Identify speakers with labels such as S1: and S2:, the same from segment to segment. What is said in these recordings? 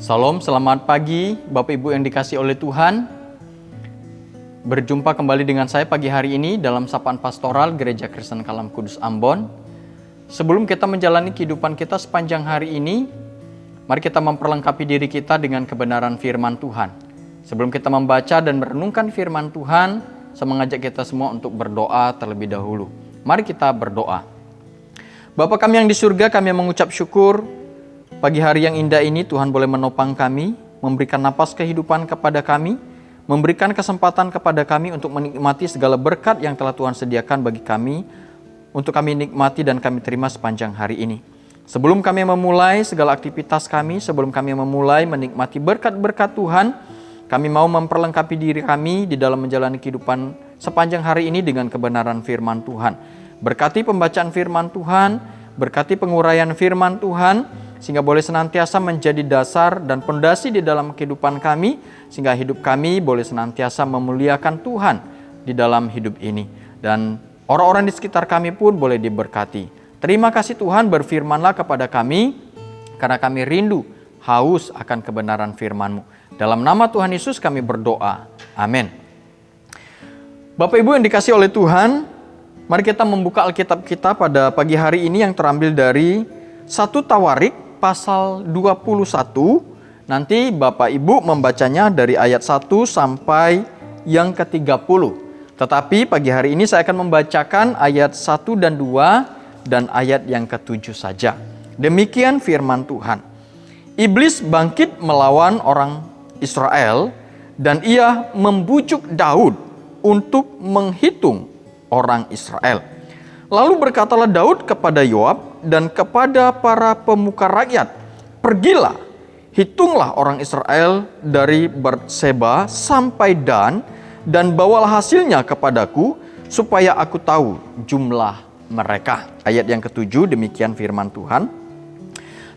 S1: Salam, selamat pagi Bapak Ibu yang dikasihi oleh Tuhan. Berjumpa kembali dengan saya pagi hari ini dalam Sapaan Pastoral Gereja Kristen Kalam Kudus Ambon. Sebelum kita menjalani kehidupan kita sepanjang hari ini, mari kita memperlengkapi diri kita dengan kebenaran firman Tuhan. Sebelum kita membaca dan merenungkan firman Tuhan, saya mengajak kita semua untuk berdoa terlebih dahulu. Mari kita berdoa. Bapa kami yang di surga, kami mengucap syukur pagi hari yang indah ini Tuhan boleh menopang kami, memberikan napas kehidupan kepada kami, memberikan kesempatan kepada kami untuk menikmati segala berkat yang telah Tuhan sediakan bagi kami, untuk kami nikmati dan kami terima sepanjang hari ini. Sebelum kami memulai segala aktivitas kami, sebelum kami memulai menikmati berkat-berkat Tuhan, kami mau memperlengkapi diri kami di dalam menjalani kehidupan sepanjang hari ini dengan kebenaran firman Tuhan. Berkati pembacaan firman Tuhan, berkati penguraian firman Tuhan, sehingga boleh senantiasa menjadi dasar dan pondasi di dalam kehidupan kami, sehingga hidup kami boleh senantiasa memuliakan Tuhan di dalam hidup ini. Dan orang-orang di sekitar kami pun boleh diberkati. Terima kasih Tuhan, berfirmanlah kepada kami, karena kami rindu, haus akan kebenaran firman-Mu. Dalam nama Tuhan Yesus kami berdoa. Amin. Bapak Ibu yang dikasihi oleh Tuhan, mari kita membuka Alkitab kita pada pagi hari ini yang terambil dari 1 Tawarik pasal 21, nanti Bapak Ibu membacanya dari ayat 1 sampai yang ke-30. Tetapi pagi hari ini saya akan membacakan ayat 1 dan 2 dan ayat yang ke-7 saja. Demikian firman Tuhan. Iblis bangkit melawan orang Israel dan ia membujuk Daud untuk menghitung orang Israel. Lalu berkatalah Daud kepada Yoab dan kepada para pemuka rakyat, "Pergilah, hitunglah orang Israel dari Berseba sampai Dan, dan bawalah hasilnya kepadaku, supaya aku tahu jumlah mereka." Ayat yang ke-7, demikian firman Tuhan.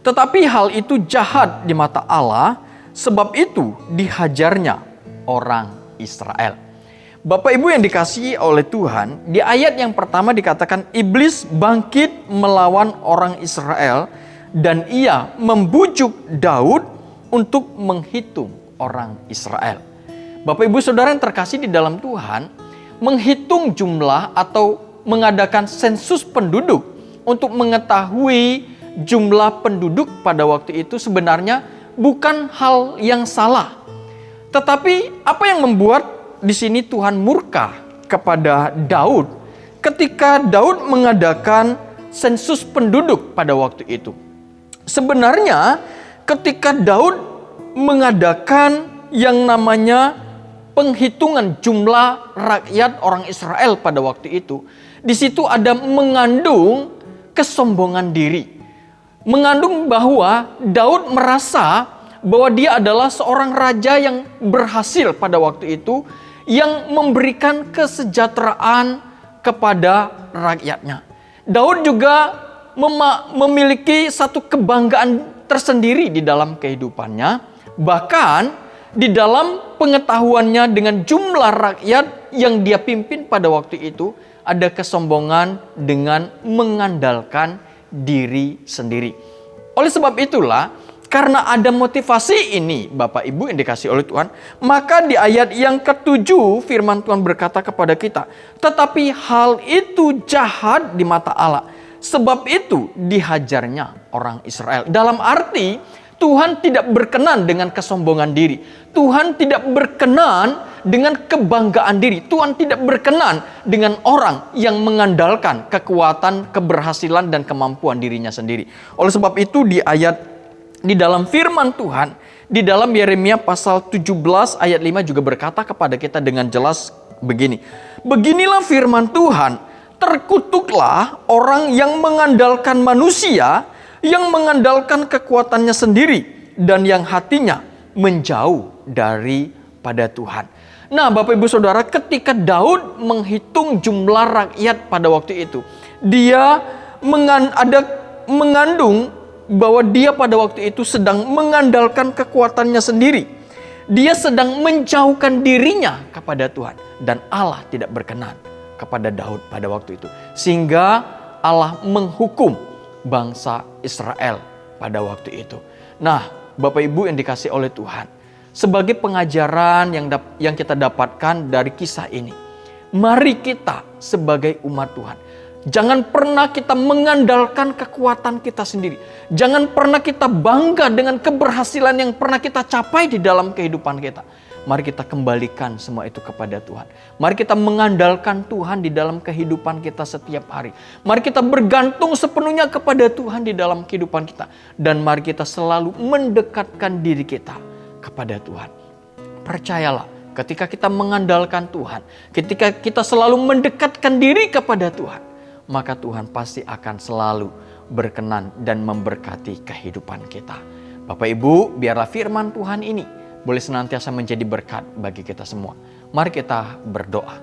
S1: Tetapi hal itu jahat di mata Allah, sebab itu dihajarnya orang Israel. Bapak Ibu yang dikasihi oleh Tuhan, di ayat yang pertama dikatakan iblis bangkit melawan orang Israel dan ia membujuk Daud untuk menghitung orang Israel. Bapak Ibu Saudara yang terkasih di dalam Tuhan, menghitung jumlah atau mengadakan sensus penduduk untuk mengetahui jumlah penduduk pada waktu itu sebenarnya bukan hal yang salah. Tetapi apa yang membuat di sini Tuhan murka kepada Daud ketika Daud mengadakan sensus penduduk pada waktu itu? Sebenarnya ketika Daud mengadakan yang namanya penghitungan jumlah rakyat orang Israel pada waktu itu, di situ ada mengandung kesombongan diri. Mengandung bahwa Daud merasa bahwa dia adalah seorang raja yang berhasil pada waktu itu, yang memberikan kesejahteraan kepada rakyatnya. Daud juga memiliki satu kebanggaan tersendiri di dalam kehidupannya. Bahkan di dalam pengetahuannya dengan jumlah rakyat yang dia pimpin pada waktu itu, ada kesombongan dengan mengandalkan diri sendiri. Oleh sebab itulah, karena ada motivasi ini Bapak Ibu yang dikasihi oleh Tuhan, maka di ayat yang ke-7 firman Tuhan berkata kepada kita, tetapi hal itu jahat di mata Allah, sebab itu dihajarnya orang Israel. Dalam arti Tuhan tidak berkenan dengan kesombongan diri. Tuhan tidak berkenan dengan kebanggaan diri. Tuhan tidak berkenan dengan orang yang mengandalkan kekuatan, keberhasilan dan kemampuan dirinya sendiri. Oleh sebab itu di dalam firman Tuhan, di dalam Yeremia pasal 17 ayat 5 juga berkata kepada kita dengan jelas begini. Beginilah firman Tuhan, terkutuklah orang yang mengandalkan manusia, yang mengandalkan kekuatannya sendiri, dan yang hatinya menjauh daripada Tuhan. Nah Bapak Ibu Saudara, ketika Daud menghitung jumlah rakyat pada waktu itu, dia mengandung bahwa dia pada waktu itu sedang mengandalkan kekuatannya sendiri. Dia sedang menjauhkan dirinya kepada Tuhan. Dan Allah tidak berkenan kepada Daud pada waktu itu. Sehingga Allah menghukum bangsa Israel pada waktu itu. Nah, Bapak Ibu yang dikasih oleh Tuhan, sebagai pengajaran yang kita dapatkan dari kisah ini, mari kita sebagai umat Tuhan, jangan pernah kita mengandalkan kekuatan kita sendiri. Jangan pernah kita bangga dengan keberhasilan yang pernah kita capai di dalam kehidupan kita. Mari kita kembalikan semua itu kepada Tuhan. Mari kita mengandalkan Tuhan di dalam kehidupan kita setiap hari. Mari kita bergantung sepenuhnya kepada Tuhan di dalam kehidupan kita. Dan mari kita selalu mendekatkan diri kita kepada Tuhan. Percayalah, ketika kita mengandalkan Tuhan, ketika kita selalu mendekatkan diri kepada Tuhan, maka Tuhan pasti akan selalu berkenan dan memberkati kehidupan kita. Bapak Ibu, biarlah firman Tuhan ini boleh senantiasa menjadi berkat bagi kita semua. Mari kita berdoa.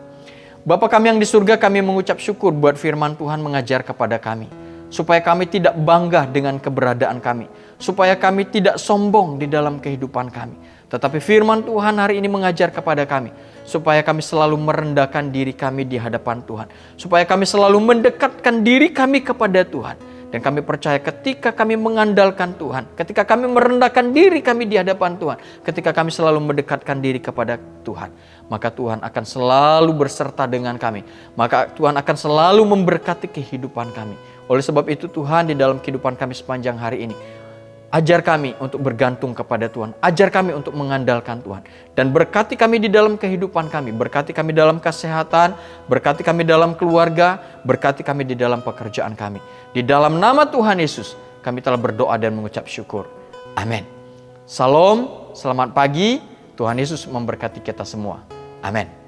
S1: Bapa kami yang di surga, kami mengucap syukur buat firman Tuhan mengajar kepada kami, supaya kami tidak bangga dengan keberadaan kami, supaya kami tidak sombong di dalam kehidupan kami. Tetapi firman Tuhan hari ini mengajar kepada kami, supaya kami selalu merendahkan diri kami di hadapan Tuhan, supaya kami selalu mendekatkan diri kami kepada Tuhan. Dan kami percaya ketika kami mengandalkan Tuhan, ketika kami merendahkan diri kami di hadapan Tuhan, ketika kami selalu mendekatkan diri kepada Tuhan, maka Tuhan akan selalu berserta dengan kami. Maka Tuhan akan selalu memberkati kehidupan kami. Oleh sebab itu Tuhan, di dalam kehidupan kami sepanjang hari ini, ajar kami untuk bergantung kepada Tuhan. Ajar kami untuk mengandalkan Tuhan. Dan berkati kami di dalam kehidupan kami. Berkati kami dalam kesehatan. Berkati kami dalam keluarga. Berkati kami di dalam pekerjaan kami. Di dalam nama Tuhan Yesus, kami telah berdoa dan mengucap syukur. Amin. Salam, selamat pagi. Tuhan Yesus memberkati kita semua. Amin.